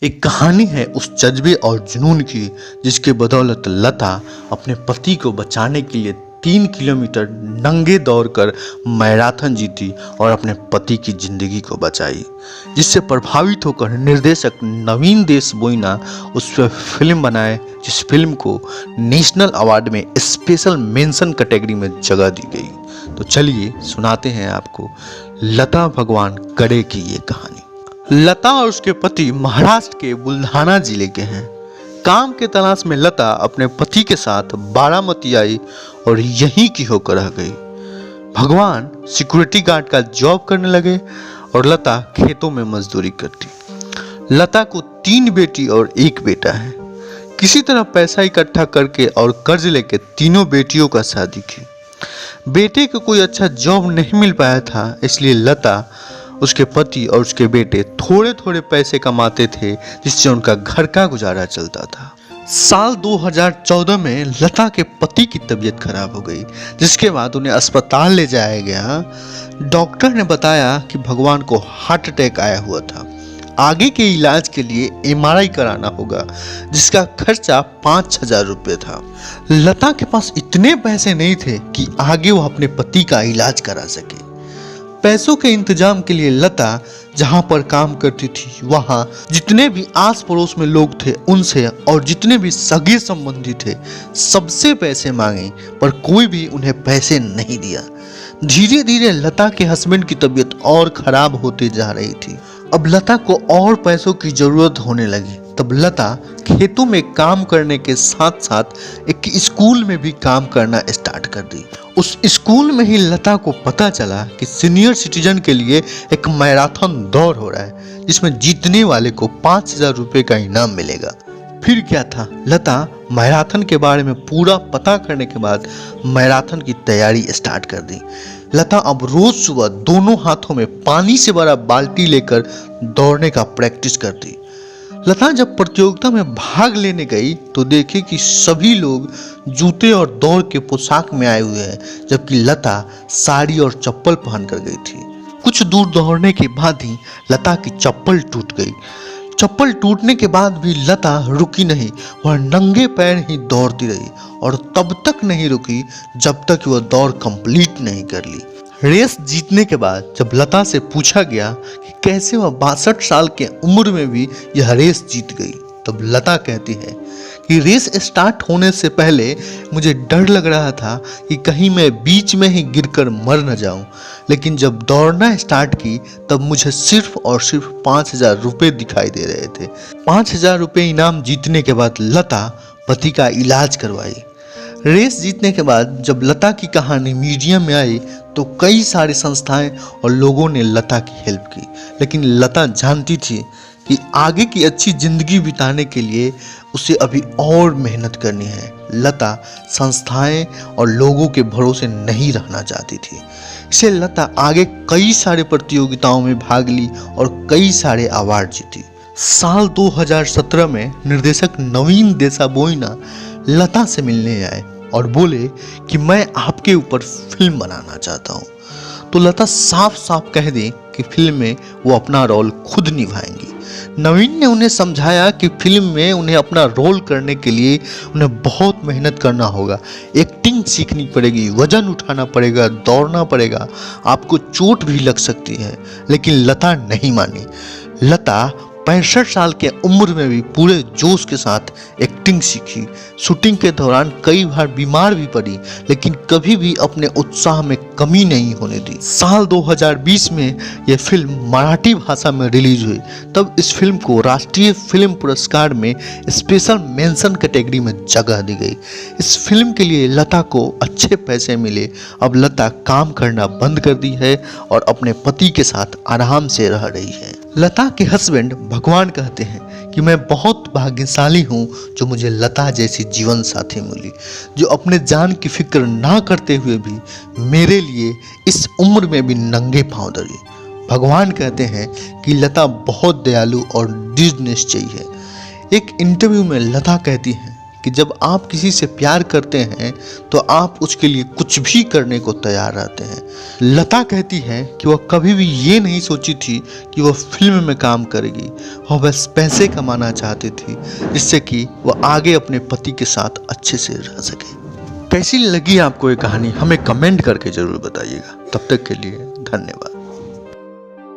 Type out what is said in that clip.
एक कहानी है उस जज्बे और जुनून की जिसके बदौलत लता अपने पति को बचाने के लिए 3 किलोमीटर नंगे दौड़कर मैराथन जीती और अपने पति की जिंदगी को बचाई, जिससे प्रभावित होकर निर्देशक नवीन देशबोइना उस पर फिल्म बनाए, जिस फिल्म को नेशनल अवार्ड में स्पेशल मेंशन कैटेगरी में जगह दी गई। तो चलिए सुनाते हैं आपको लता भगवान करे की ये कहानी। लता और उसके पति महाराष्ट्र के बुल्ढाना जिले के हैं। काम के तलाश में लता अपने पति के साथ बारामती आई और यहीं की होकर रह गई। भगवान सिक्योरिटी गार्ड का जॉब करने लगे और लता खेतों में मजदूरी करती। लता को 3 बेटी और 1 बेटा है। किसी तरह पैसा इकट्ठा करके और कर्ज लेके तीनों बेटियों का शादी की। बेटे को कोई अच्छा जॉब नहीं मिल पाया था, इसलिए लता, उसके पति और उसके बेटे थोड़े थोड़े पैसे कमाते थे, जिससे उनका घर का गुजारा चलता था। साल 2014 में लता के पति की तबीयत खराब हो गई, जिसके बाद उन्हें अस्पताल ले जाया गया। डॉक्टर ने बताया कि भगवान को हार्ट अटैक आया हुआ था। आगे के इलाज के लिए MRI कराना होगा, जिसका खर्चा 5,000 रुपये था। लता के पास इतने पैसे नहीं थे कि आगे वो अपने पति का इलाज करा सके। पैसों के इंतजाम के लिए लता जहां पर काम करती थी, वहां जितने भी आस पड़ोस में लोग थे उनसे और जितने भी सगे संबंधी थे सबसे पैसे मांगे, पर कोई भी उन्हें पैसे नहीं दिया। धीरे धीरे लता के हस्बैंड की तबीयत और खराब होती जा रही थी। अब लता को और पैसों की जरूरत होने लगी। तब लता खेतों में काम करने के साथ साथ एक स्कूल में भी काम करना स्टार्ट कर दी। उस स्कूल में ही लता को पता चला कि सीनियर सिटीजन के लिए एक मैराथन दौड़ हो रहा है, जिसमें जीतने वाले को 5,000 रुपये का इनाम मिलेगा। फिर क्या था, लता मैराथन के बारे में पूरा पता करने के बाद मैराथन की तैयारी स्टार्ट कर दी। लता अब रोज सुबह दोनों हाथों में पानी से भरा बाल्टी लेकर दौड़ने का प्रैक्टिस करती। लता जब प्रतियोगिता में भाग लेने गई तो देखे कि सभी लोग जूते और दौड़ के पोशाक में आए हुए हैं, जबकि लता साड़ी और चप्पल पहन कर गई थी। कुछ दूर दौड़ने के बाद ही लता की चप्पल टूट गई। चप्पल टूटने के बाद भी लता रुकी नहीं, वह नंगे पैर ही दौड़ती रही और तब तक नहीं रुकी जब तक वह दौड़ कंप्लीट नहीं कर ली। रेस जीतने के बाद जब लता से पूछा गया कि कैसे वह 62 साल के उम्र में भी यह रेस जीत गई, तब लता कहती है कि रेस स्टार्ट होने से पहले मुझे डर लग रहा था कि कहीं मैं बीच में ही गिरकर मर न जाऊं, लेकिन जब दौड़ना स्टार्ट की तब मुझे सिर्फ और सिर्फ 5,000 रुपये दिखाई दे रहे थे। 5,000 रुपये इनाम जीतने के बाद लता पति का इलाज करवाई। रेस जीतने के बाद जब लता की कहानी मीडिया में आई तो कई सारी संस्थाएं और लोगों ने लता की हेल्प की, लेकिन लता जानती थी कि आगे की अच्छी जिंदगी बिताने के लिए उसे अभी और मेहनत करनी है। लता संस्थाएं और लोगों के भरोसे नहीं रहना चाहती थी, इसलिए लता आगे कई सारे प्रतियोगिताओं में भाग ली और कई सारे अवार्ड जीती। साल 2017 में निर्देशक नवीन देशबोइना लता से मिलने आए और बोले कि मैं आपके ऊपर फिल्म बनाना चाहता हूँ। तो लता साफ साफ कह दी कि फिल्म में वो अपना रोल खुद निभाएंगी। नवीन ने उन्हें समझाया कि फिल्म में उन्हें अपना रोल करने के लिए उन्हें बहुत मेहनत करना होगा, एक्टिंग सीखनी पड़ेगी, वजन उठाना पड़ेगा, दौड़ना पड़ेगा, आपको चोट भी लग सकती है। लेकिन लता नहीं मानी। लता 65 साल के उम्र में भी पूरे जोश के साथ एक्टिंग सीखी। शूटिंग के दौरान कई बार बीमार भी पड़ी, लेकिन कभी भी अपने उत्साह में कमी नहीं होने दी। साल 2020 में यह फिल्म मराठी भाषा में रिलीज हुई। तब इस फिल्म को राष्ट्रीय फिल्म पुरस्कार में स्पेशल मेंशन कैटेगरी में जगह दी गई। इस फिल्म के लिए लता को अच्छे पैसे मिले। अब लता काम करना बंद कर दी है और अपने पति के साथ आराम से रह रही है। लता के हस्बैंड भगवान कहते हैं कि मैं बहुत भाग्यशाली हूँ जो मुझे लता जैसी जीवन साथी मिली, जो अपने जान की फिक्र ना करते हुए भी मेरे लिए इस उम्र में भी नंगे पांव दौड़ी। भगवान कहते हैं कि लता बहुत दयालु और दृढ़ निश्चयी है। एक इंटरव्यू में लता कहती हैं कि जब आप किसी से प्यार करते हैं तो आप उसके लिए कुछ भी करने को तैयार रहते हैं। लता कहती है कि वह कभी भी ये नहीं सोची थी कि वह फिल्म में काम करेगी, वह बस पैसे कमाना चाहती थी जिससे कि वह आगे अपने पति के साथ अच्छे से रह सके। कैसी लगी आपको ये कहानी हमें कमेंट करके ज़रूर बताइएगा। तब तक के लिए धन्यवाद।